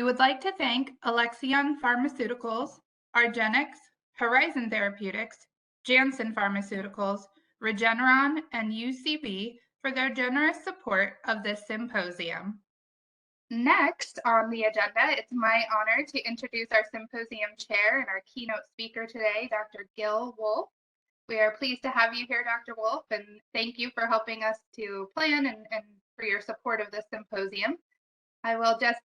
would like to thank Alexion Pharmaceuticals, argenx, Horizon Therapeutics, Janssen Pharmaceuticals, Regeneron, and UCB for their generous support of this symposium. Next on the agenda, it's my honor to introduce our symposium chair and our keynote speaker today, Dr. Gil Wolfe. We are pleased to have you here, Dr. Wolfe, and thank you for helping us to plan and for your support of this symposium. I will just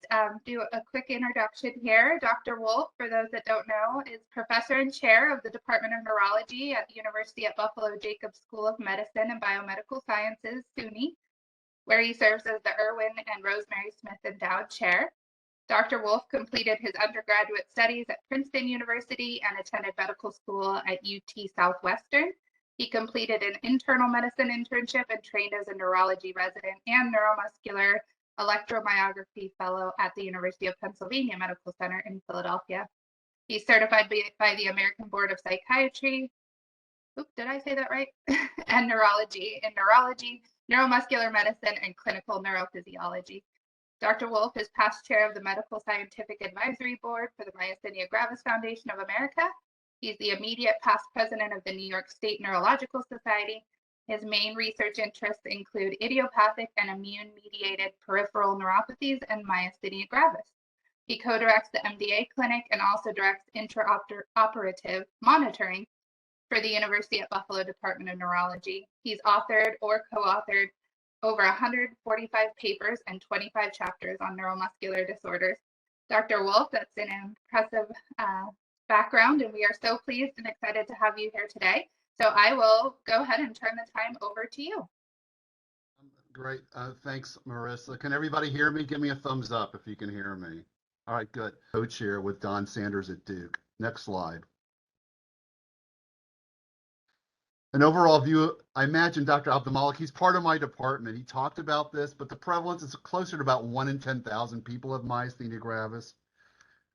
do a quick introduction here. Dr. Wolfe, for those that don't know, is professor and chair of the Department of Neurology at the University at Buffalo Jacobs School of Medicine and Biomedical Sciences, SUNY, where he serves as the Irwin and Rosemary Smith Endowed Chair. Dr. Wolfe completed his undergraduate studies at Princeton University and attended medical school at UT Southwestern. He completed an internal medicine internship and trained as a neurology resident and neuromuscular electromyography fellow at the University of Pennsylvania Medical Center in Philadelphia. He's certified by the American Board of Psychiatry, did I say that right? And neurology in neurology, neuromuscular medicine, and clinical neurophysiology. Dr. Wolfe is past chair of the Medical Scientific Advisory Board for the Myasthenia Gravis Foundation of America. He's the immediate past president of the New York State Neurological Society. His main research interests include idiopathic and immune-mediated peripheral neuropathies and myasthenia gravis. He co-directs the MDA clinic and also directs intraoperative monitoring for the University at Buffalo Department of Neurology. He's authored or co-authored over 145 papers and 25 chapters on neuromuscular disorders. Dr. Wolfe, that's an impressive background, and we are so pleased and excited to have you here today. So I will go ahead and turn the time over to you. Great. Thanks, Marissa. Can everybody hear me? Give me a thumbs up if you can hear me. All right, good. Co-chair with Don Sanders at Duke. Next slide. An overall view, I imagine Dr. Abdelmalik, he's part of my department. He talked about this, but the prevalence is closer to about 1 in 10,000 people have myasthenia gravis.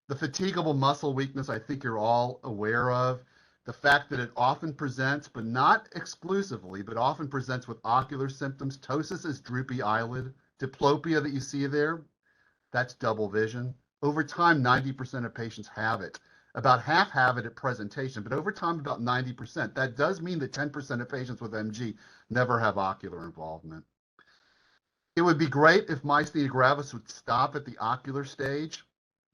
The fatigable muscle weakness, I think you're all aware of. The fact that it often presents, but not exclusively, but often presents with ocular symptoms. Ptosis is droopy eyelid. Diplopia that you see there, that's double vision. Over time, 90% of patients have it. About half have it at presentation, but over time, about 90%. That does mean that 10% of patients with MG never have ocular involvement. It would be great if myasthenia gravis would stop at the ocular stage.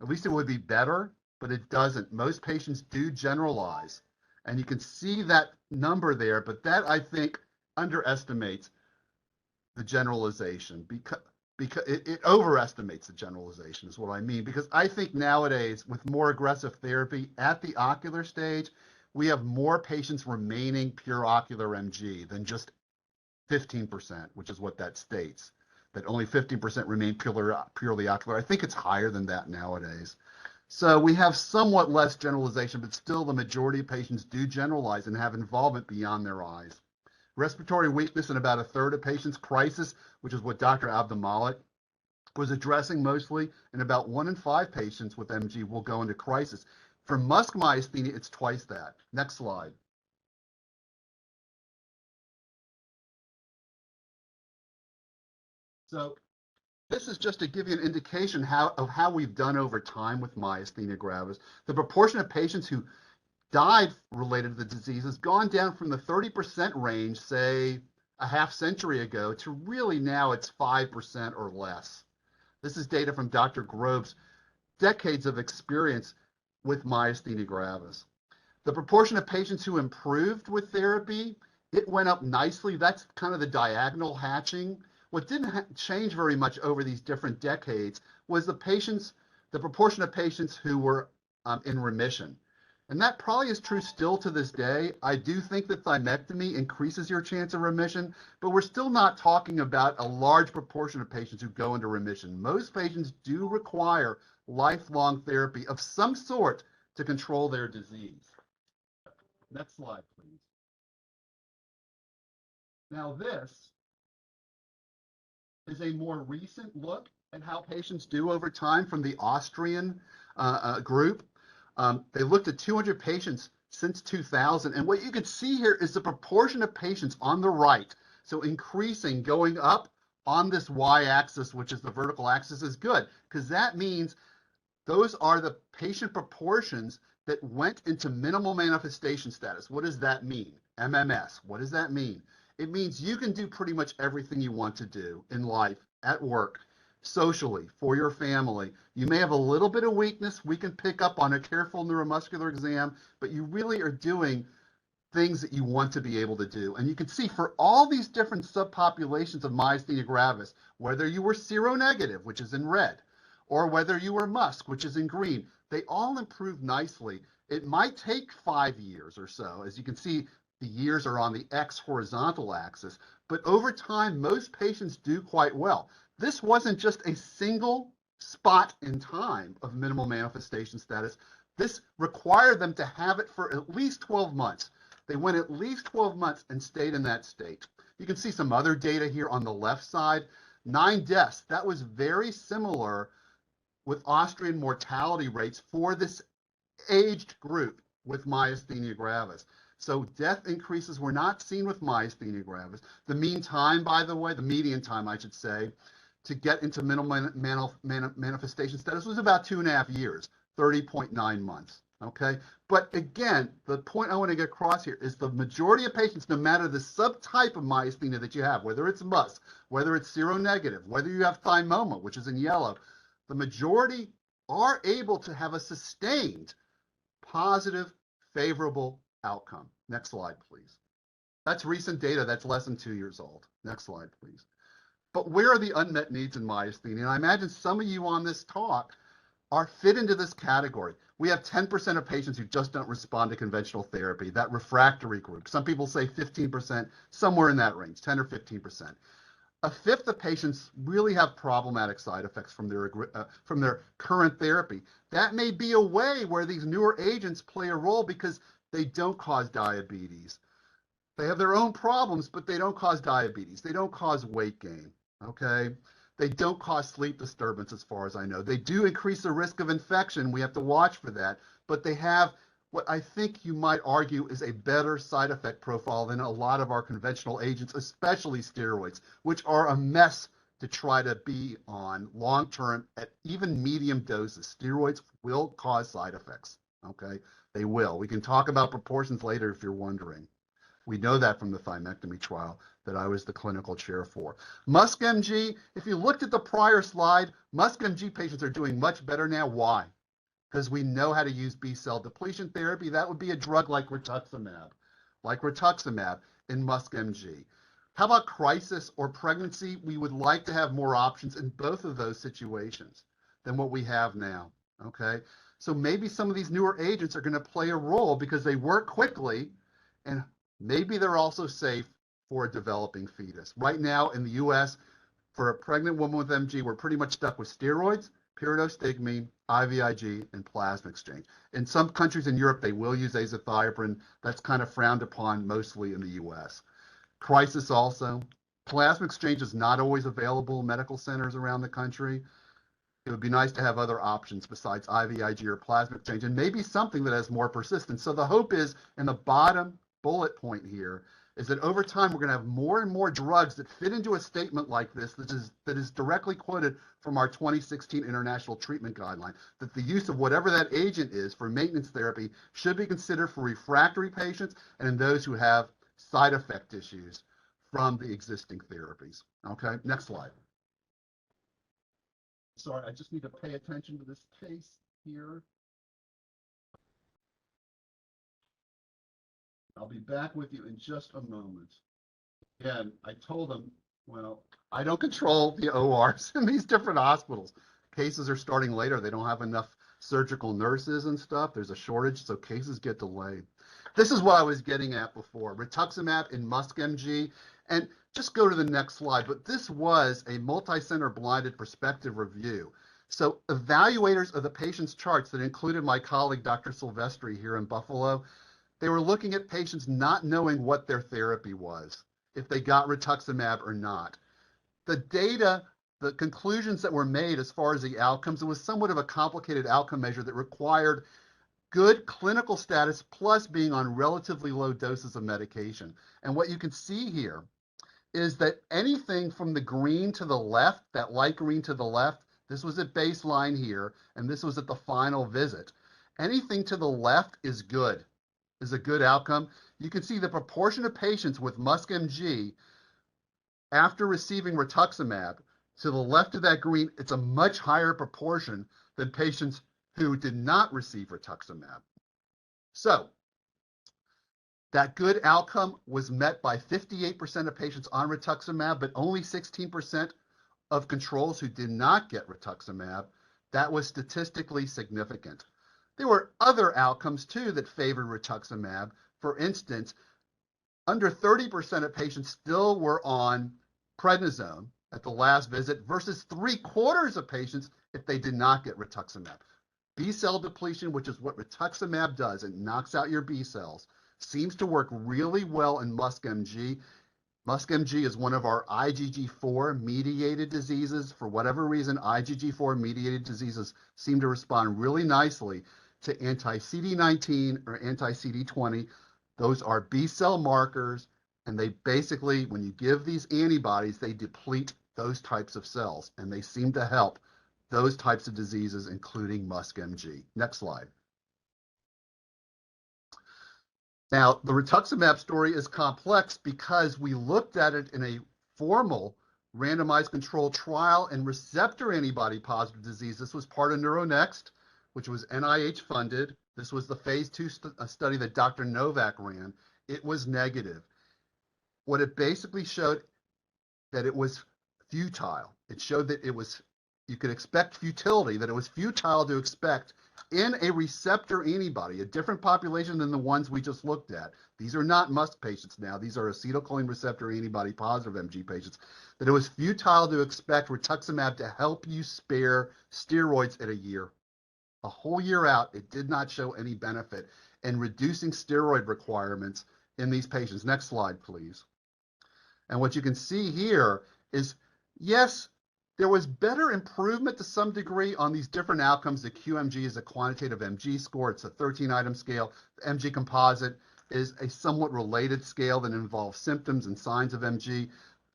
At least it would be better, but it doesn't. Most patients do generalize. And you can see that number there, but that, I think, underestimates the generalization because it overestimates the generalization is what I mean. Because I think nowadays, with more aggressive therapy at the ocular stage, we have more patients remaining pure ocular MG than just 15%, which is what that states, that only 15% remain purely ocular. I think it's higher than that nowadays. So we have somewhat less generalization, but still the majority of patients do generalize and have involvement beyond their eyes. Respiratory weakness in about a third of patients. Crisis, which is what Dr. Abdelmalik was addressing mostly, and about 1 in 5 patients with MG will go into crisis. For MuSK myasthenia, it's twice that. Next slide. So this is just to give you an indication of how we've done over time with myasthenia gravis. The proportion of patients who died related to the disease has gone down from the 30% range, say, a half century ago, to really now it's 5% or less. This is data from Dr. Grove's decades of experience with myasthenia gravis. The proportion of patients who improved with therapy, it went up nicely. That's kind of the diagonal hatching. What didn't change very much over these different decades was the proportion of patients who were in remission. And that probably is true still to this day. I do think that thymectomy increases your chance of remission, but we're still not talking about a large proportion of patients who go into remission. Most patients do require lifelong therapy of some sort to control their disease. Next slide, please. Now this is a more recent look at how patients do over time from the Austrian group. They looked at 200 patients since 2000, and what you can see here is the proportion of patients on the right, so increasing, going up on this y-axis, which is the vertical axis, is good, because that means Those are the patient proportions that went into minimal manifestation status. What does that mean? MMS. What does that mean? It means you can do pretty much everything you want to do in life, at work, socially, for your family. You may have a little bit of weakness we can pick up on a careful neuromuscular exam, but you really are doing things that you want to be able to do. And you can see for all these different subpopulations of myasthenia gravis, whether you were seronegative, which is in red, or whether you were MuSK, which is in green, they all improve nicely. It might take 5 years or so. As you can see, the years are on the X horizontal axis, but over time, most patients do quite well. This wasn't just a single spot in time of minimal manifestation status. This required them to have it for at least 12 months. They went at least 12 months and stayed in that state. You can see some other data here on the left side. 9 deaths. That was very similar with Austrian mortality rates for this aged group with myasthenia gravis. So death increases were not seen with myasthenia gravis. The mean time, by the way, the median time, I should say, to get into minimal manifestation status was about 2.5 years, 30.9 months. Okay, but again, the point I want to get across here is the majority of patients, no matter the subtype of myasthenia that you have, whether it's MuSK, whether it's seronegative, whether you have thymoma, which is in yellow, the majority are able to have a sustained positive, favorable outcome. Next slide, please. That's recent data. That's less than 2 years old. Next slide, please. But where are the unmet needs in myasthenia? And I imagine some of you on this talk are fit into this category. We have 10% of patients who just don't respond to conventional therapy, that refractory group. Some people say 15%, somewhere in that range, 10 or 15%. A fifth of patients really have problematic side effects from their current therapy. That may be a way where these newer agents play a role because they don't cause diabetes. They have their own problems, but they don't cause diabetes. They don't cause weight gain, okay? They don't cause sleep disturbance as far as I know. They do increase the risk of infection. We have to watch for that, but they have what I think you might argue is a better side effect profile than a lot of our conventional agents, especially steroids, which are a mess to try to be on long-term at even medium doses. Steroids will cause side effects, okay? They will. We can talk about proportions later if you're wondering. We know that from the thymectomy trial that I was the clinical chair for. MuSK-MG, if you looked at the prior slide, MuSK-MG patients are doing much better now. Why? Because we know how to use B-cell depletion therapy. That would be a drug like rituximab in MuSK-MG. How about crisis or pregnancy? We would like to have more options in both of those situations than what we have now, okay? So maybe some of these newer agents are going to play a role because they work quickly and maybe they're also safe for a developing fetus. Right now in the US, for a pregnant woman with MG, we're pretty much stuck with steroids, pyridostigmine, IVIG, and plasma exchange. In some countries in Europe, they will use azathioprine. That's kind of frowned upon mostly in the US. Crisis also. Plasma exchange is not always available in medical centers around the country. It would be nice to have other options besides IVIG or plasma exchange, and maybe something that has more persistence. So the hope is, in the bottom bullet point here, is that over time we're going to have more and more drugs that fit into a statement like this that is directly quoted from our 2016 International Treatment Guideline, that the use of whatever that agent is for maintenance therapy should be considered for refractory patients and in those who have side effect issues from the existing therapies. Okay, next slide. Sorry, I just need to pay attention to this case here. I'll be back with you in just a moment. Again, I told them, well, I don't control the ORs in these different hospitals. Cases are starting later. They don't have enough surgical nurses and stuff. There's a shortage, so cases get delayed. This is what I was getting at before. Rituximab in MuSK-MG. And just go to the next slide. But this was a multi-center blinded prospective review. So evaluators of the patient's charts that included my colleague, Dr. Silvestri here in Buffalo, they were looking at patients not knowing what their therapy was, if they got rituximab or not. The data, the conclusions that were made as far as the outcomes, it was somewhat of a complicated outcome measure that required good clinical status plus being on relatively low doses of medication. And what you can see here is that anything from the green to the left, that light green to the left, This was at baseline here, and this was at the final visit. Anything to the left is good, is a good outcome. You can see the proportion of patients with MuSK-MG after receiving rituximab. To the left of that green, it's a much higher proportion than patients who did not receive rituximab. So that good outcome was met by 58% of patients on rituximab, but only 16% of controls who did not get rituximab. That was statistically significant. There were other outcomes too that favored rituximab. For instance, under 30% of patients still were on prednisone at the last visit versus 3/4 of patients if they did not get rituximab. B-cell depletion, which is what rituximab does, it knocks out your B cells, seems to work really well in MuSK-MG. MuSK-MG is one of our IgG4-mediated diseases. For whatever reason, IgG4-mediated diseases seem to respond really nicely to anti-CD19 or anti-CD20. Those are B-cell markers, and they basically, when you give these antibodies, they deplete those types of cells, and they seem to help those types of diseases, including MuSK-MG. Next slide. Now, the rituximab story is complex because we looked at it in a formal randomized controlled trial in receptor antibody positive disease. This was part of NeuroNext, which was NIH funded. This was the phase 2 study that Dr. Novak ran. It was negative. What it basically showed that it was futile. It showed that it was, you could expect futility, that it was futile to expect in a receptor antibody, a different population than the ones we just looked at. These are not MuSK patients now. These are acetylcholine receptor antibody positive MG patients. That it was futile to expect rituximab to help you spare steroids at a year. A whole year out, it did not show any benefit in reducing steroid requirements in these patients. Next slide, please. And what you can see here is, yes, there was better improvement to some degree on these different outcomes. The QMG is a quantitative MG score. It's a 13-item scale. The MG composite is a somewhat related scale that involves symptoms and signs of MG.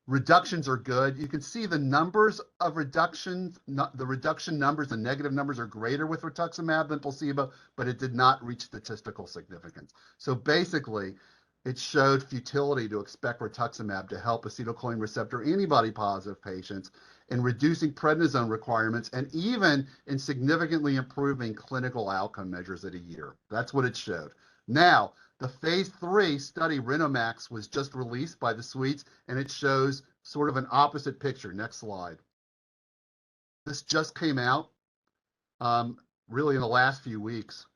Reductions are good. You can see the numbers of reductions, the reduction numbers, the negative numbers are greater with rituximab than placebo, but it did not reach statistical significance. So basically, it showed futility to expect rituximab to help acetylcholine receptor antibody positive patients in reducing prednisone requirements and even in significantly improving clinical outcome measures at a year. That's what it showed. Now, the phase 3 study, Rinomax, was just released by the Swedes, and it shows sort of an opposite picture. Next slide. This just came out really in the last few weeks.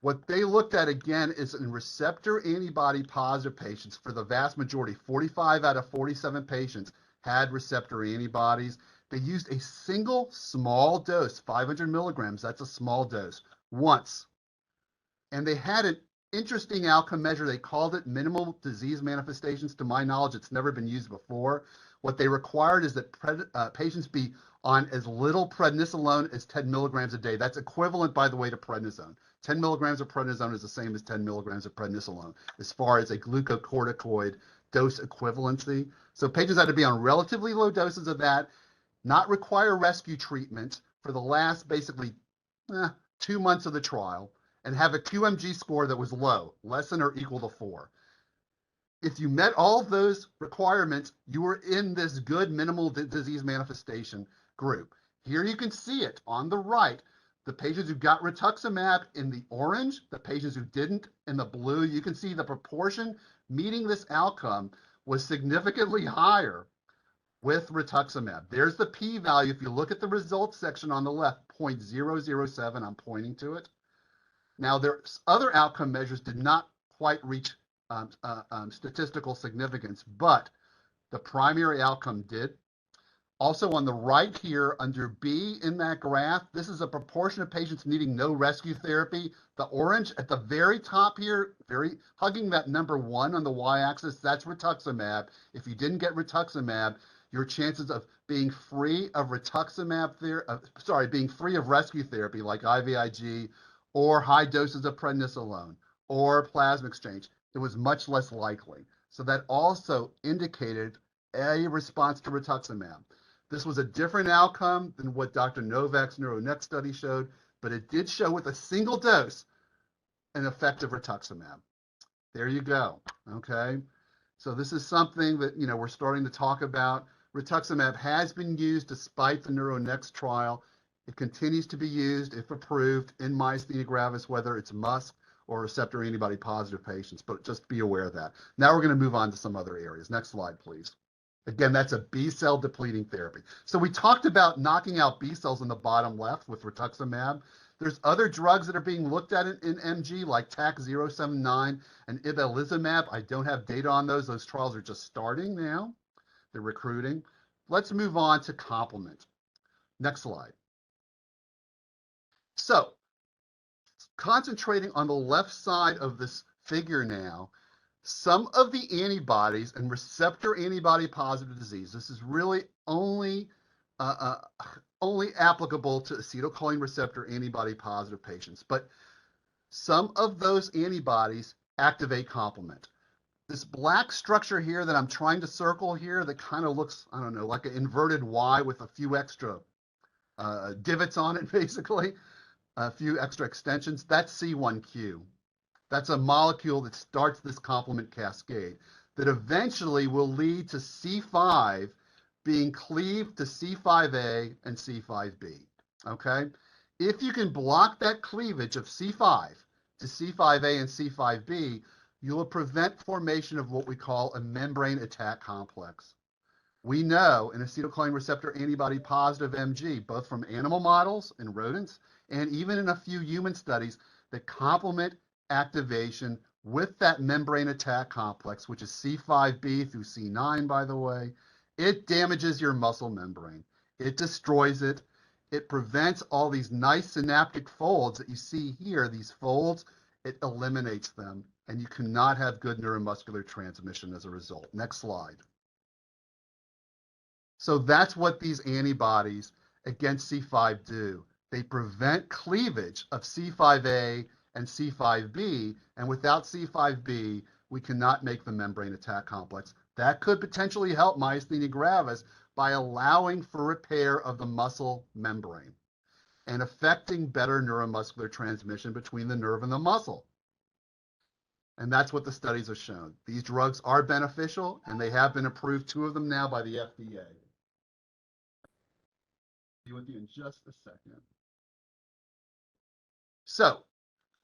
What they looked at again is in receptor antibody positive patients. For the vast majority, 45 out of 47 patients had receptor antibodies. They used a single small dose, 500 milligrams, that's a small dose, once. And they had an interesting outcome measure. They called it minimal disease manifestations. To my knowledge, it's never been used before. What they required is that patients be on as little prednisolone as 10 milligrams a day. That's equivalent, by the way, to prednisone. 10 milligrams of prednisone is the same as 10 milligrams of prednisolone as far as a glucocorticoid dose equivalency. So patients had to be on relatively low doses of that, not require rescue treatment for the last basically 2 months of the trial, and have a QMG score that was low, less than or equal to 4. If you met all of those requirements, you were in this good minimal disease manifestation group. Here you can see it on the right. The patients who got rituximab in the orange, the patients who didn't in the blue, you can see the proportion meeting this outcome was significantly higher with rituximab. There's the p-value. If you look at the results section on the left, 0.007, I'm pointing to it. Now, there's other outcome measures did not quite reach statistical significance, but the primary outcome did. Also on the right here under B in that graph, this is a proportion of patients needing no rescue therapy. The orange at the very top here, hugging that number 1 on the y-axis, that's rituximab. If you didn't get rituximab, your chances of being free of being free of rescue therapy like IVIG or high doses of prednisolone or plasma exchange, it was much less likely. So that also indicated a response to rituximab. This was a different outcome than what Dr. Novak's NeuroNext study showed, but it did show with a single dose an effective rituximab. There you go, okay? So this is something that, we're starting to talk about. Rituximab has been used despite the NeuroNext trial. It continues to be used, if approved, in myasthenia gravis, whether it's MuSK or receptor antibody positive patients, but just be aware of that. Now we're going to move on to some other areas. Next slide, please. Again, that's a B-cell depleting therapy. So we talked about knocking out B cells in the bottom left with rituximab. There's other drugs that are being looked at in MG, like TAK-079 and ibalizumab. I don't have data on those. Those trials are just starting now. They're recruiting. Let's move on to complement. Next slide. So, concentrating on the left side of this figure now, some of the antibodies and receptor antibody positive disease, this is really only applicable to acetylcholine receptor antibody positive patients, but some of those antibodies activate complement. This black structure here that I'm trying to circle here that kind of looks, I don't know, like an inverted Y with a few extra divots on it, basically, a few extra extensions, that's C1q. That's a molecule that starts this complement cascade that eventually will lead to C5 being cleaved to C5a and C5b, okay? If you can block that cleavage of C5 to C5a and C5b, you will prevent formation of what we call a membrane attack complex. We know in acetylcholine receptor antibody positive MG, both from animal models and rodents, and even in a few human studies, that complement activation with that membrane attack complex, which is C5b through C9, by the way, it damages your muscle membrane. It destroys it. It prevents all these nice synaptic folds that you see here, these folds, it eliminates them, and you cannot have good neuromuscular transmission as a result. Next slide. So that's what these antibodies against C5 do. They prevent cleavage of C5a and C5b, and without C5b, we cannot make the membrane attack complex. That could potentially help myasthenia gravis by allowing for repair of the muscle membrane and affecting better neuromuscular transmission between the nerve and the muscle. And that's what the studies have shown. These drugs are beneficial, and they have been approved, 2 of them now, by the FDA. I'll be with you in just a second. So,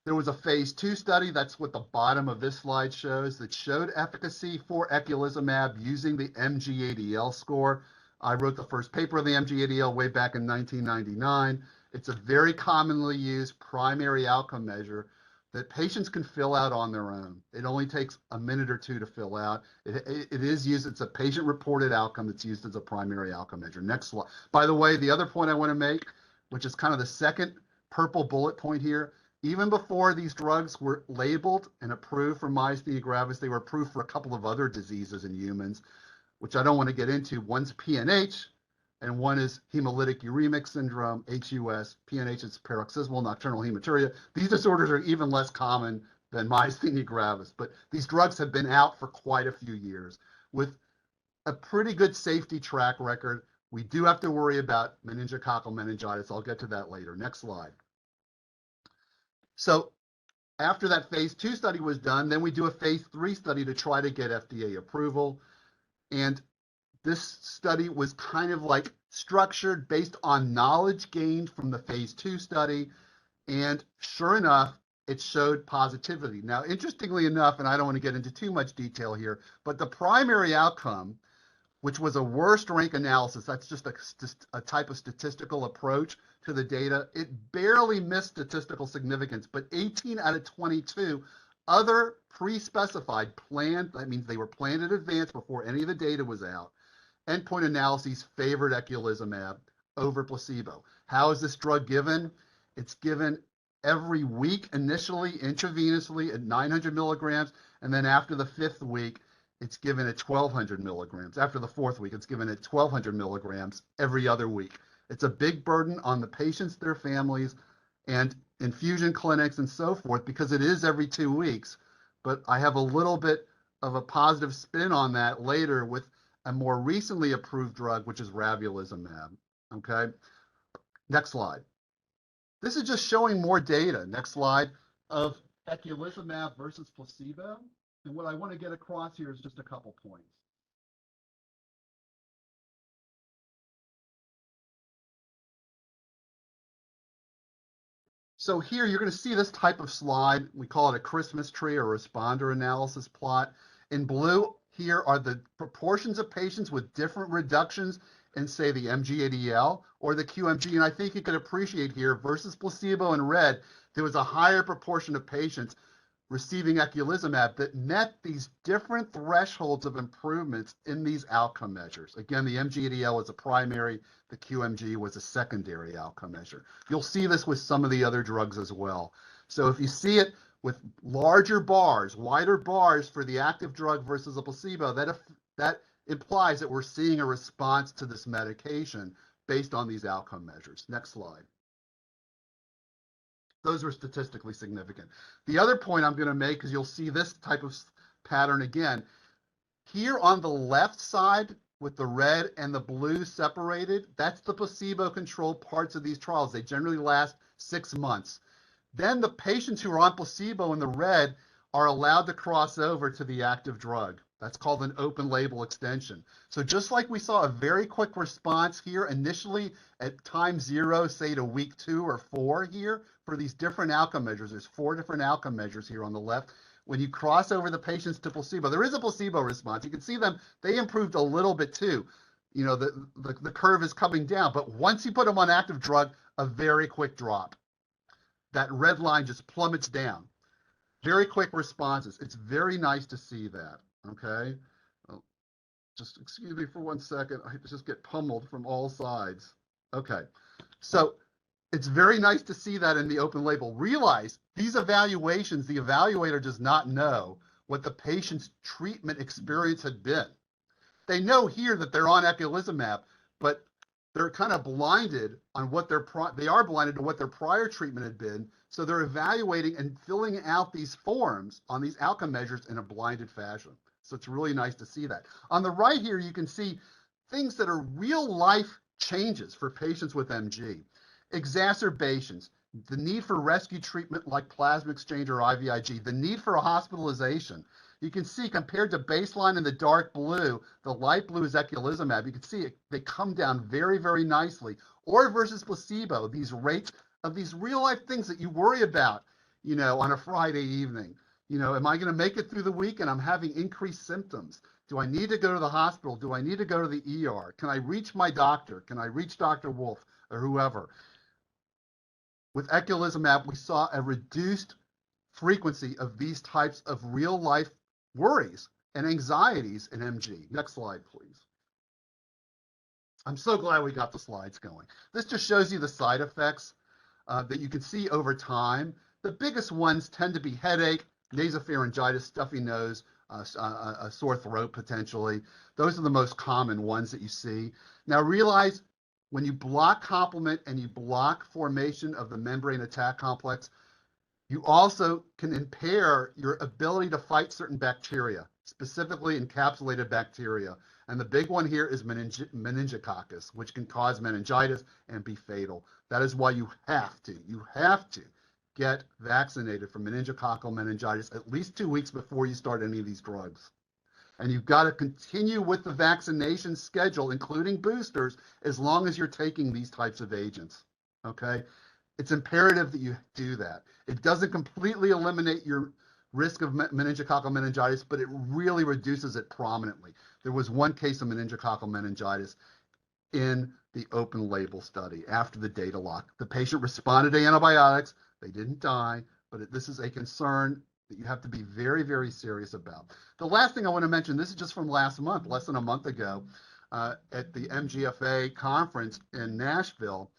there was a phase 2 study, that's what the bottom of this slide shows, that showed efficacy for eculizumab using the MG-ADL score. I wrote the first paper on the MG-ADL way back in 1999. It's a very commonly used primary outcome measure that patients can fill out on their own. It only takes a minute or 2 to fill out. It is used, it's a patient-reported outcome that's used as a primary outcome measure. Next slide. By the way, the other point I want to make, which is kind of the second purple bullet point here, even before these drugs were labeled and approved for myasthenia gravis, they were approved for a couple of other diseases in humans, which I don't want to get into. One's PNH, and one is hemolytic uremic syndrome, HUS. PNH is paroxysmal nocturnal hematuria. These disorders are even less common than myasthenia gravis, but these drugs have been out for quite a few years with a pretty good safety track record. We do have to worry about meningococcal meningitis. I'll get to that later. Next slide. So after that phase 2 study was done, then we do a phase 3 study to try to get FDA approval. And this study was kind of like structured based on knowledge gained from the phase 2 study. And sure enough, it showed positivity. Now, interestingly enough, and I don't want to get into too much detail here, but the primary outcome, which was a worst rank analysis, that's just a type of statistical approach to the data, it barely missed statistical significance, but 18 out of 22 other pre-specified planned, that means they were planned in advance before any of the data was out, endpoint analyses favored eculizumab over placebo. How is this drug given? It's given every week, initially intravenously at 900 milligrams, and then after the 5th week, it's given at 1,200 milligrams. After the 4th week, it's given at 1,200 milligrams every other week. It's a big burden on the patients, their families, and infusion clinics and so forth, because it is every 2 weeks. But I have a little bit of a positive spin on that later with a more recently approved drug, which is ravulizumab. Okay, next slide. This is just showing more data, next slide, of eculizumab versus placebo. And what I want to get across here is just a couple points. So here you're going to see this type of slide. We call it a Christmas tree or responder analysis plot. In blue, here are the proportions of patients with different reductions in, say, the MG-ADL or the QMG. And I think you can appreciate here versus placebo in red, there was a higher proportion of patients receiving eculizumab that met these different thresholds of improvements in these outcome measures. Again, the MG-ADL was a primary, the QMG was a secondary outcome measure. You'll see this with some of the other drugs as well. So if you see it with larger bars, wider bars for the active drug versus a placebo, that implies that we're seeing a response to this medication based on these outcome measures. Next slide. Those were statistically significant. The other point I'm going to make, because you'll see this type of pattern again, here on the left side with the red and the blue separated, that's the placebo-controlled parts of these trials. They generally last 6 months. Then the patients who are on placebo in the red are allowed to cross over to the active drug. That's called an open label extension. So just like we saw a very quick response here initially at time 0, say to week 2 or 4 here for these different outcome measures, there's 4 different outcome measures here on the left. When you cross over the patients to placebo, there is a placebo response. You can see them, they improved a little bit too. You know, the curve is coming down, but once you put them on active drug, a very quick drop. That red line just plummets down. Very quick responses. It's very nice to see that, okay? Oh, just excuse me for 1 second. I just get pummeled from all sides. Okay, so it's very nice to see that in the open label. Realize these evaluations, the evaluator does not know what the patient's treatment experience had been. They know here that they're on eculizumab, but they're kind of blinded on what they are blinded to what their prior treatment had been. So they're evaluating and filling out these forms on these outcome measures in a blinded fashion. So it's really nice to see that. On the right here, you can see things that are real life changes for patients with MG. Exacerbations, the need for rescue treatment like plasma exchange or IVIG, the need for a hospitalization. You can see compared to baseline in the dark blue, the light blue is eculizumab. You can see they come down very, very nicely. Or versus placebo, these rates of these real life things that you worry about, you know, on a Friday evening. You know, am I going to make it through the week and I'm having increased symptoms? Do I need to go to the hospital? Do I need to go to the ER? Can I reach my doctor? Can I reach Dr. Wolfe or whoever? With eculizumab, we saw a reduced frequency of these types of real life worries and anxieties in MG. Next slide, please. I'm so glad we got the slides going. This just shows you the side effects that you can see over time. The biggest ones tend to be headache, nasopharyngitis, stuffy nose, a sore throat potentially. Those are the most common ones that you see. Now realize when you block complement and you block formation of the membrane attack complex, you also can impair your ability to fight certain bacteria, specifically encapsulated bacteria. And the big one here is meningococcus, which can cause meningitis and be fatal. That is why you have to get vaccinated for meningococcal meningitis at least 2 weeks before you start any of these drugs. And you've got to continue with the vaccination schedule, including boosters, as long as you're taking these types of agents, okay? It's imperative that you do that. It doesn't completely eliminate your risk of meningococcal meningitis, but it really reduces it prominently. There was one case of meningococcal meningitis in the open label study after the data lock. The patient responded to antibiotics. They didn't die, but this is a concern that you have to be very, very serious about. The last thing I want to mention, this is just from last month, less than a month ago, at the MGFA conference in Nashville.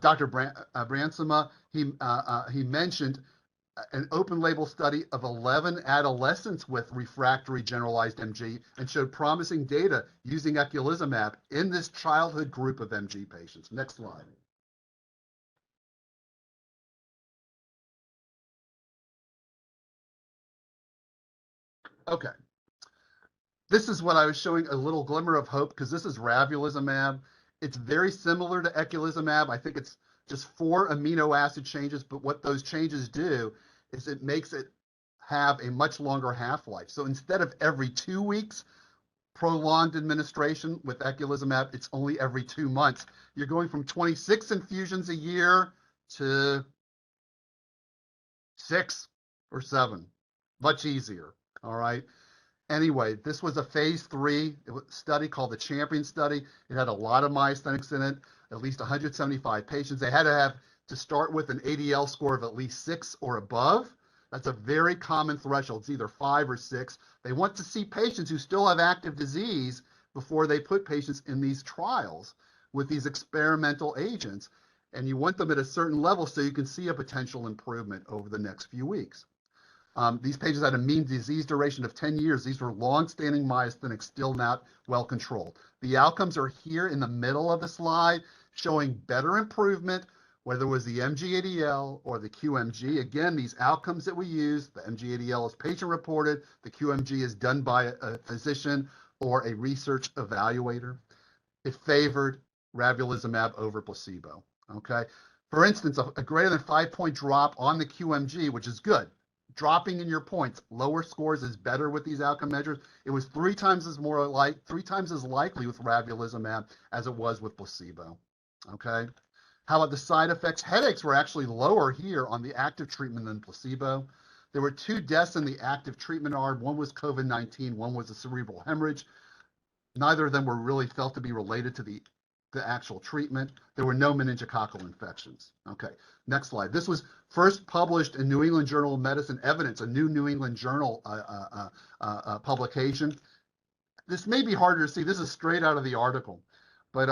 Dr. Bransema, he mentioned an open label study of 11 adolescents with refractory generalized MG and showed promising data using eculizumab in this childhood group of MG patients. Next slide. Okay. This is what I was showing, a little glimmer of hope, because this is ravulizumab. It's very similar to eculizumab. I think it's just 4 amino acid changes, but what those changes do is it makes it have a much longer half-life. So instead of every 2 weeks, prolonged administration with eculizumab, it's only every 2 months. You're going from 26 infusions a year to 6 or 7. Much easier, all right? Anyway, this was a phase 3 study called the Champion study. It had a lot of myasthenics in it, at least 175 patients. They had to start with an ADL score of at least 6 or above. That's a very common threshold. It's either 5 or 6. They want to see patients who still have active disease before they put patients in these trials with these experimental agents. And you want them at a certain level so you can see a potential improvement over the next few weeks. These patients had a mean disease duration of 10 years. These were long-standing myasthenics, still not well controlled. The outcomes are here in the middle of the slide, showing better improvement, whether it was the MG-ADL or the QMG. Again, these outcomes that we use, the MG-ADL is patient-reported, the QMG is done by a physician or a research evaluator. It favored ravulizumab over placebo, okay? For instance, a greater than 5-point drop on the QMG, which is good. Dropping in your points, lower scores is better with these outcome measures. It was 3 times as likely with ravulizumab as it was with placebo, okay? How about the side effects? Headaches were actually lower here on the active treatment than placebo. There were 2 deaths in the active treatment arm. One was COVID-19, one was a cerebral hemorrhage. Neither of them were really felt to be related to the actual treatment. There were no meningococcal infections. Okay, next slide. This was first published in New England Journal of Medicine Evidence, a new New England Journal publication. This may be harder to see. This is straight out of the article, but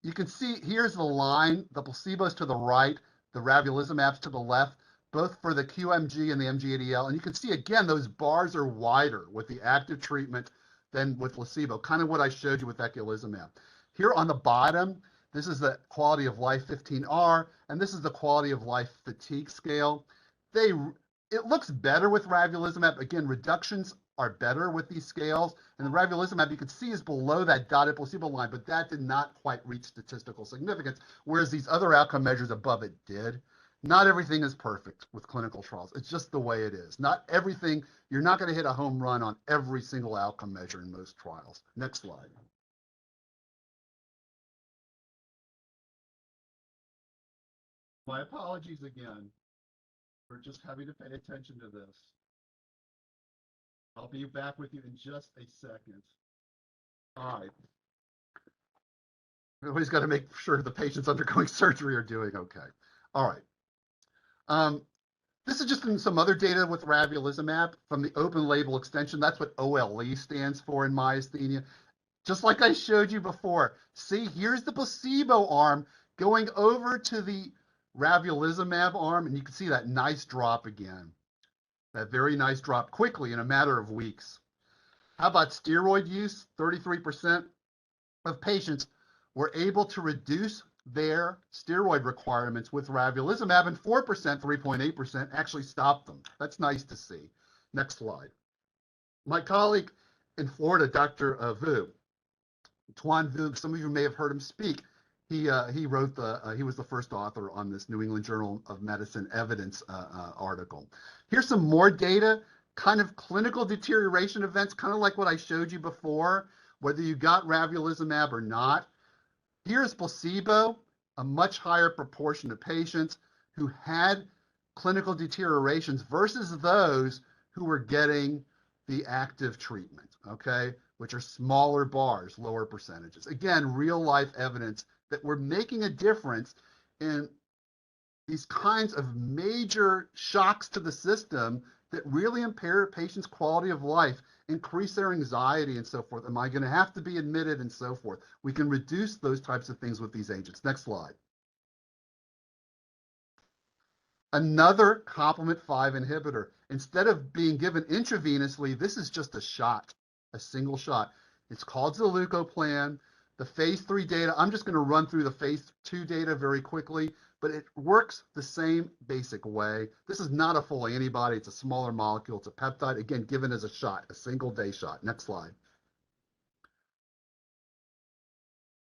you can see here's the line, the placebo's to the right, the ravulizumab's to the left, both for the QMG and the MG-ADL. And you can see, again, those bars are wider with the active treatment than with placebo, kind of what I showed you with eculizumab. Here on the bottom, this is the quality of life 15R, and this is the quality of life fatigue scale. It looks better with ravulizumab. Again, reductions are better with these scales, and the ravulizumab you can see is below that dotted placebo line, but that did not quite reach statistical significance, whereas these other outcome measures above it did. Not everything is perfect with clinical trials. It's just the way it is. Not everything, you're not going to hit a home run on every single outcome measure in most trials. Next slide. My apologies again for just having to pay attention to this. I'll be back with you in just a second. All right. We always got to make sure the patients undergoing surgery are doing okay. All right. This is just some other data with ravulizumab from the open label extension. That's what OLE stands for in myasthenia. Just like I showed you before. See, here's the placebo arm going over to the ravulizumab arm, and you can see that nice drop again. That very nice drop quickly in a matter of weeks. How about steroid use? 33% of patients were able to reduce their steroid requirements with ravulizumab, and 4%, 3.8%, actually stopped them. That's nice to see. Next slide. My colleague in Florida, Dr. Vu, Tuan Vu, some of you may have heard him speak. He was the first author on this New England Journal of Medicine evidence article. Here's some more data, kind of clinical deterioration events, kind of like what I showed you before, whether you got ravulizumab or not. Here's placebo, a much higher proportion of patients who had clinical deteriorations versus those who were getting the active treatment, okay, which are smaller bars, lower percentages. Again, real life evidence that we're making a difference in these kinds of major shocks to the system that really impair patients' quality of life, increase their anxiety and so forth. Am I going to have to be admitted and so forth? We can reduce those types of things with these agents. Next slide. Another complement 5 inhibitor. Instead of being given intravenously, this is just a shot, a single shot. It's called zilucoplan. The phase 3 data, I'm just going to run through the phase 2 data very quickly, but it works the same basic way. This is not a full antibody. It's a smaller molecule. It's a peptide, again, given as a shot, a single day shot. Next slide.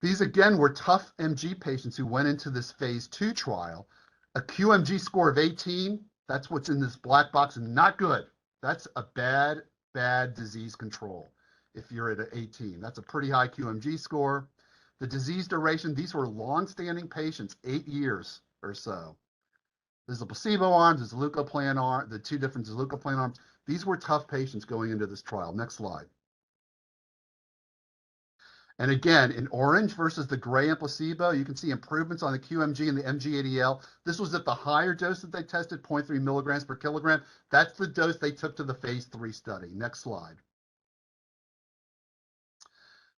These again were tough MG patients who went into this phase 2 trial. A QMG score of 18, that's what's in this black box, and not good. That's a bad disease control if you're at an 18. That's a pretty high QMG score. The disease duration, these were long-standing patients, 8 years or so. There's the placebo arms, there's the leukoplanin arm, the two different leukoplanin arms. These were tough patients going into this trial. Next slide. And again, in orange versus the gray and placebo, you can see improvements on the QMG and the MG-ADL. This was at the higher dose that they tested, 0.3 milligrams per kilogram. That's the dose they took to the phase 3 study. Next slide.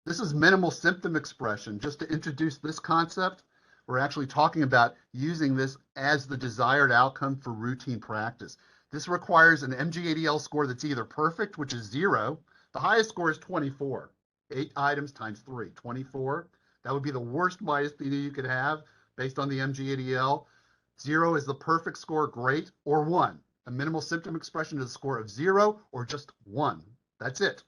This is minimal symptom expression. Just to introduce this concept, we're actually talking about using this as the desired outcome for routine practice. This requires an MG-ADL score that's either perfect, which is 0. The highest score is 24. 8 items times 3, 24. That would be the worst myasthenia you could have based on the MG-ADL. 0 is the perfect score, great, or 1. A minimal symptom expression is a score of 0 or just 1. That's it.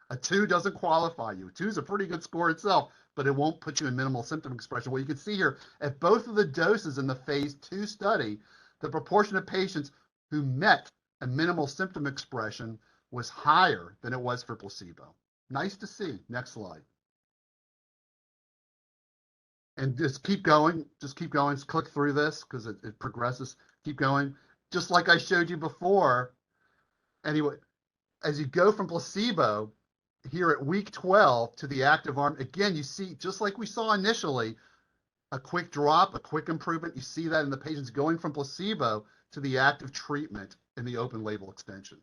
A 2 doesn't qualify you. 2 is a pretty good score itself, but it won't put you in minimal symptom expression. Well, you can see here, at both of the doses in the phase 2 study, the proportion of patients who met a minimal symptom expression was higher than it was for placebo. Nice to see. Next slide. And just keep going. Just keep going. Just click through this because it progresses. Keep going. Just like I showed you before. Anyway, as you go from placebo here at week 12 to the active arm, again, you see, just like we saw initially, a quick drop, a quick improvement. You see that in the patients going from placebo to the active treatment in the open label extension.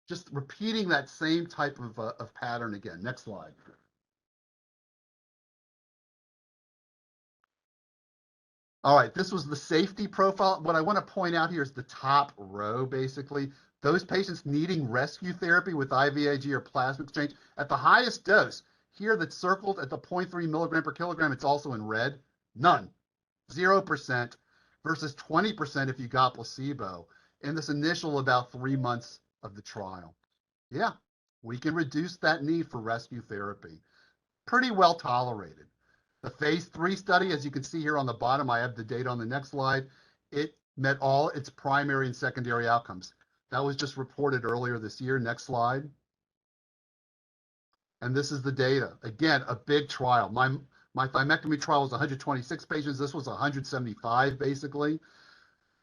Just repeating that same type of pattern again. Next slide. All right, this was the safety profile. What I want to point out here is the top row, basically. Those patients needing rescue therapy with IVIG or plasma exchange at the highest dose. Here that's circled at the 0.3 milligram per kilogram, it's also in red. None. 0% versus 20% if you got placebo in this initial about 3 months of the trial. Yeah, we can reduce that need for rescue therapy. Pretty well tolerated. The phase 3 study, as you can see here on the bottom, I have the data on the next slide. It met all its primary and secondary outcomes. That was just reported earlier this year. Next slide. And this is the data. Again, a big trial. My thymectomy trial was 126 patients. This was 175, basically.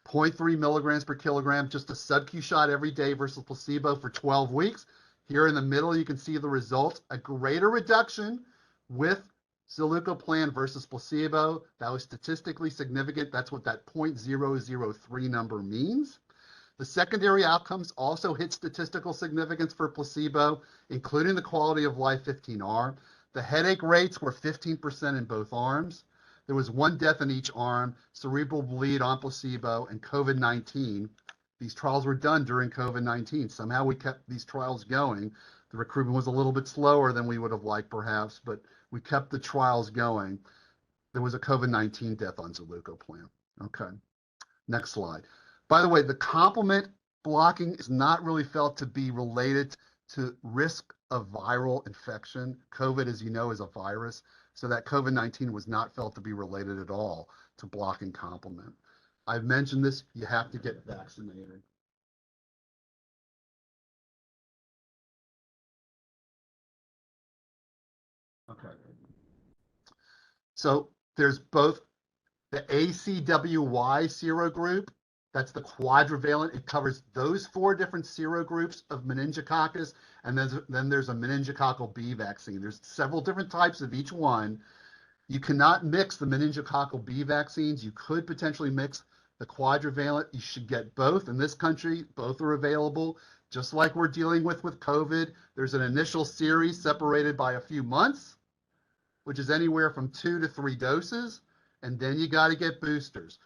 0.3 milligrams per kilogram, just a sub-Q shot every day versus placebo for 12 weeks. Here in the middle, you can see the results. A greater reduction with zilucoplan versus placebo. That was statistically significant. That's what that 0.003 number means. The secondary outcomes also hit statistical significance for placebo, including the quality of life 15R. The headache rates were 15% in both arms. There was 1 death in each arm, cerebral bleed on placebo, and COVID-19. These trials were done during COVID-19. Somehow we kept these trials going. The recruitment was a little bit slower than we would have liked, perhaps, but we kept the trials going. There was a COVID-19 death on zilucoplan. Okay, next slide. By the way, the complement blocking is not really felt to be related to risk of viral infection. COVID, as you know, is a virus. So that COVID-19 was not felt to be related at all to blocking complement. I've mentioned this, you have to get vaccinated. Okay. So there's both the ACWY serogroup, that's the quadrivalent. It covers those 4 different serogroups of meningococcus, and then there's a meningococcal B vaccine. There's several different types of each one. You cannot mix the meningococcal B vaccines. You could potentially mix the quadrivalent. You should get both. In this country, both are available. Just like we're dealing with COVID, there's an initial series separated by a few months, which is anywhere from 2 to 3 doses, and then you got to get boosters.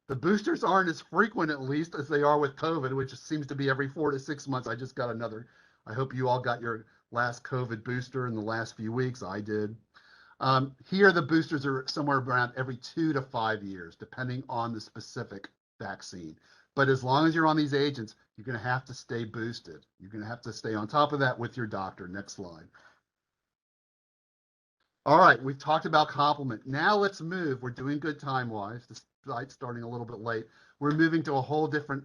The boosters aren't as frequent, at least, as they are with COVID, which seems to be every 4 to 6 months. I just got another. I hope you all got your last COVID booster in the last few weeks. I did. Here, the boosters are somewhere around every 2 to 5 years, depending on the specific vaccine. But as long as you're on these agents, you're going to have to stay boosted. You're going to have to stay on top of that with your doctor. Next slide. All right, we've talked about complement. Now let's move. We're doing good time-wise. The slide's starting a little bit late. We're moving to a whole different